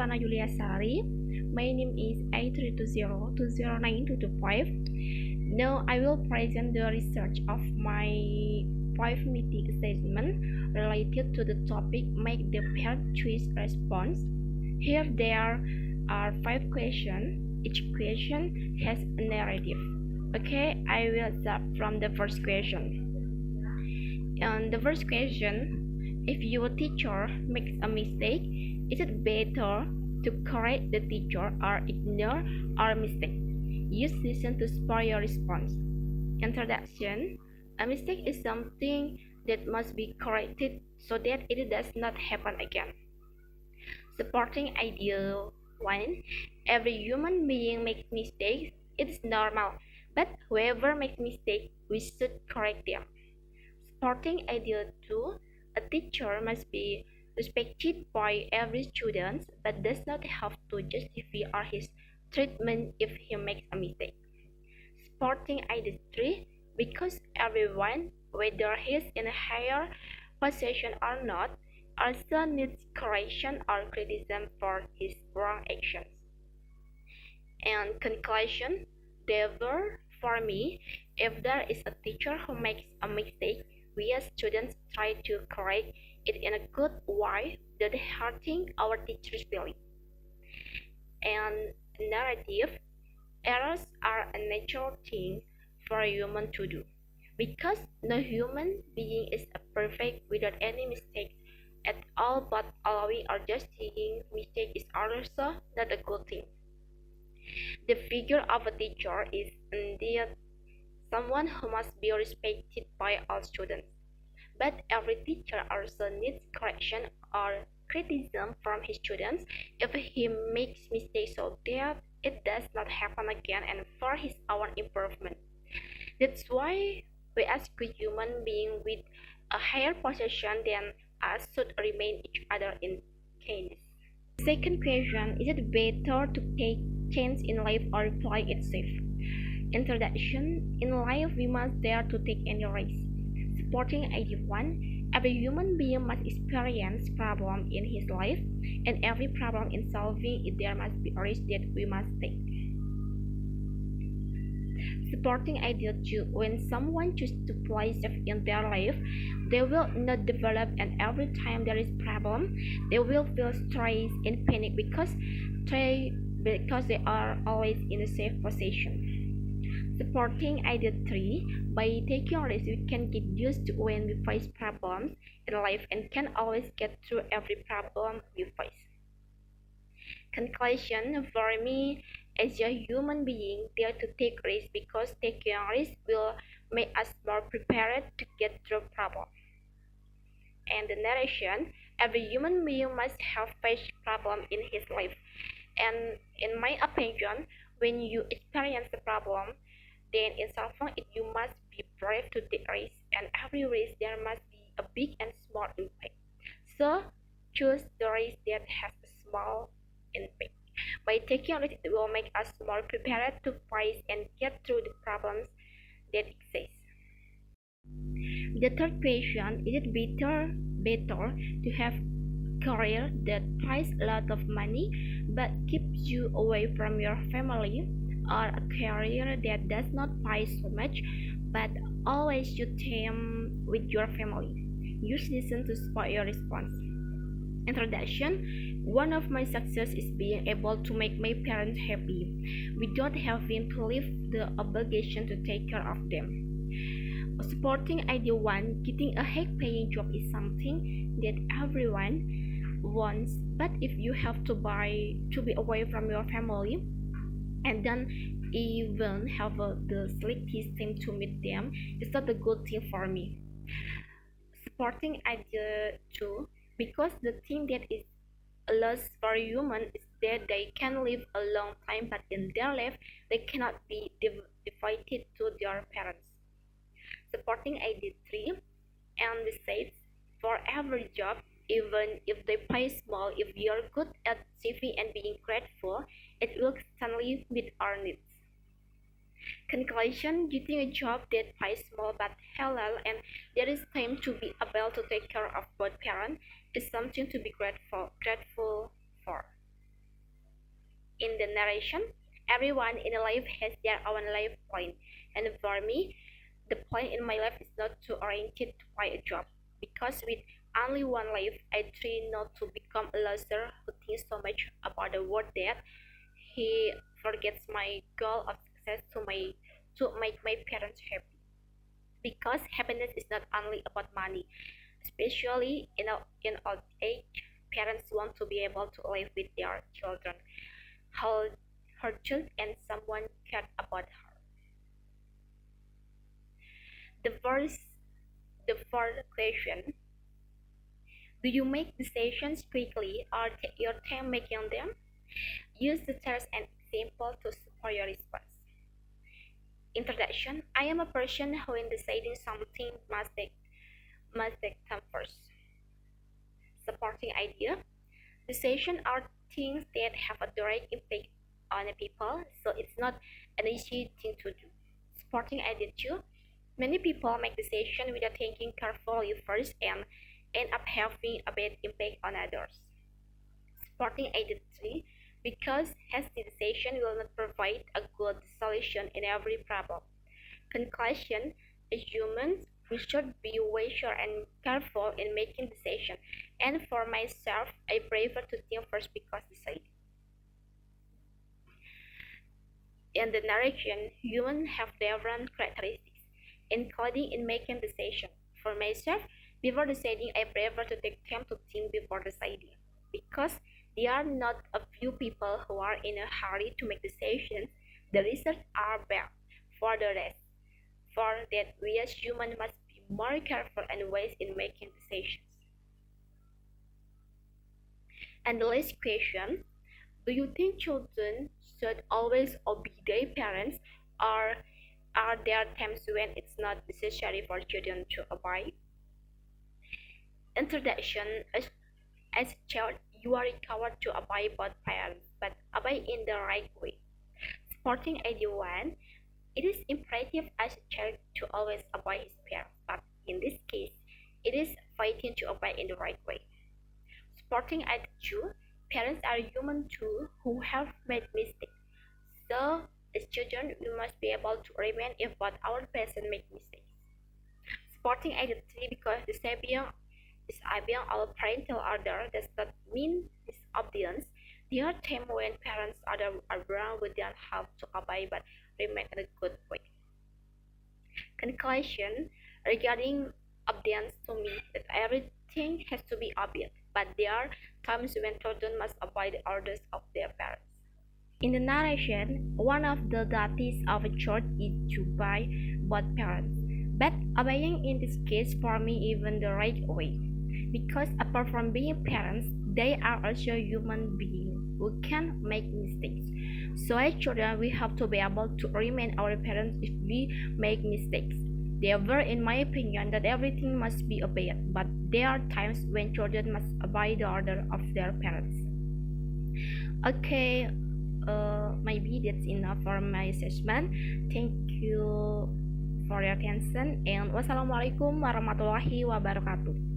Sultana Yulia Sari. My name is 8320209225. Now I will present the research of my 5 meeting statement related to the topic make the parent choice response. Here there are 5 questions. Each question has a narrative. Okay, I will start from the first question. And the first question, if your teacher makes a mistake, is it better to correct the teacher or ignore our mistake? Use listen to spur your response. Introduction. A mistake is something that must be corrected so that it does not happen again. Supporting idea 1. Every human being makes mistakes. It is normal. But whoever makes mistakes, we should correct them. Supporting idea 2. A teacher must be respected by every student but does not have to justify his treatment if he makes a mistake. Supporting idea 3. Because everyone, whether he is in a higher position or not, also needs correction or criticism for his wrong actions. And conclusion, therefore, for me, if there is a teacher who makes a mistake, we as students try to correct it in a good way without hurting our teacher's feelings. And narrative, errors are a natural thing for a human to do, because no human being is perfect without any mistakes at all, but allowing or justifying mistake is also not a good thing. The figure of a teacher is indeed someone who must be respected by all students. But every teacher also needs correction or criticism from his students if he makes mistakes so that it does not happen again and for his own improvement. That's why we as good human beings with a higher position than us should remain each other in kindness. Second question, is it better to take chance in life or play it safe? Introduction. In life, we must dare to take any risk. Supporting idea 1. Every human being must experience problem in his life, and every problem in solving it there must be a risk that we must take. Supporting idea 2. When someone chooses to play safe in their life, they will not develop, and every time there is problem, they will feel stress and panic because they are always in a safe position. Supporting idea 3. By taking risks, we can get used to when we face problems in life and can always get through every problem we face. Conclusion, for me, as a human being, dare to take risks because taking risks will make us more prepared to get through problems. And the narration, every human being must have faced problem in his life. And in my opinion, when you experience the problem, then in solving it you must be brave to take risks, and every risk there must be a big and small impact. So choose the risk that has a small impact. By taking risks, it will make us more prepared to face and get through the problems that exist. The third question, is it better to have a career that pays a lot of money but keeps you away from your family, or a career that does not pay so much but always you time with your family? Use listen to support your response. Introduction. One of my success is being able to make my parents happy without having to leave the obligation to take care of them. Supporting idea 1, getting a high-paying job is something that everyone wants, but if you have to be away from your family and then even have the sleepless time to meet them, it's not a good thing for me. Supporting idea 2, because the thing that is a loss for human is that they can live a long time, but in their life they cannot be devoted to their parents. Supporting idea 3, and says for every job, even if they pay small, if we are good at saving and being grateful, it will constantly meet our needs. Conclusion, getting a job that pays small but halal and there is time to be able to take care of both parents is something to be grateful for. in the narration, everyone in life has their own life point, and for me, the point in my life is not to oriented to find a job, because with only one life, I try not to become a loser who thinks so much about the world that he forgets my goal of success to make my parents happy. Because happiness is not only about money, especially in old age. Parents want to be able to live with their children, hold her child, and someone cared about her. The first, the fourth question: do you make decisions quickly or take your time making them? Use the text and example to support your response. Introduction: I am a person who, in deciding something, must take time first. Supporting idea: decisions are things that have a direct impact on the people, so it's not an easy thing to do. Supporting idea two: many people make decisions without thinking carefully first and end up having a bad impact on others. Supporting idea three: because hasty decision will not provide a good solution in every problem. Conclusion: as humans, we should be wiser and careful in making decisions. And for myself, I prefer to think first because decide. In the narration, humans have different characteristics, including in making decisions. For myself, before deciding, I prefer to take time to think before deciding, because there are not a few people who are in a hurry to make decisions. The results are bad. For the rest, for that, we as humans must be more careful and wise in making decisions. And the last question: do you think children should always obey their parents, or are there times when it's not necessary for children to obey? Introduction: as a child, you are required to obey both parents, but obey in the right way. Supporting idea one: it is imperative as a child to always obey his parents, but in this case, it is fighting to obey in the right way. Supporting idea two: parents are human too who have made mistakes. So, as children, we must be able to remain if what our parents make mistakes. Supporting idea three: because disobeying our parental order does not mean disobedience. There are times when parents are wrong, we don't have to obey but remain in a good way. Conclusion regarding obedience: to me, that everything has to be obeyed, but there are times when children must obey the orders of their parents. In the narration, one of the duties of a child is to obey both parents, but obeying in this case for me even the right way, because apart from being parents, they are also human beings who can make mistakes. So as children, we have to be able to remain our parents if we make mistakes. Therefore, in my opinion, that everything must be obeyed, but there are times when children must obey the order of their parents. Okay, maybe that's enough for my assessment. Thank you for your attention, and wassalamualaikum warahmatullahi wabarakatuh.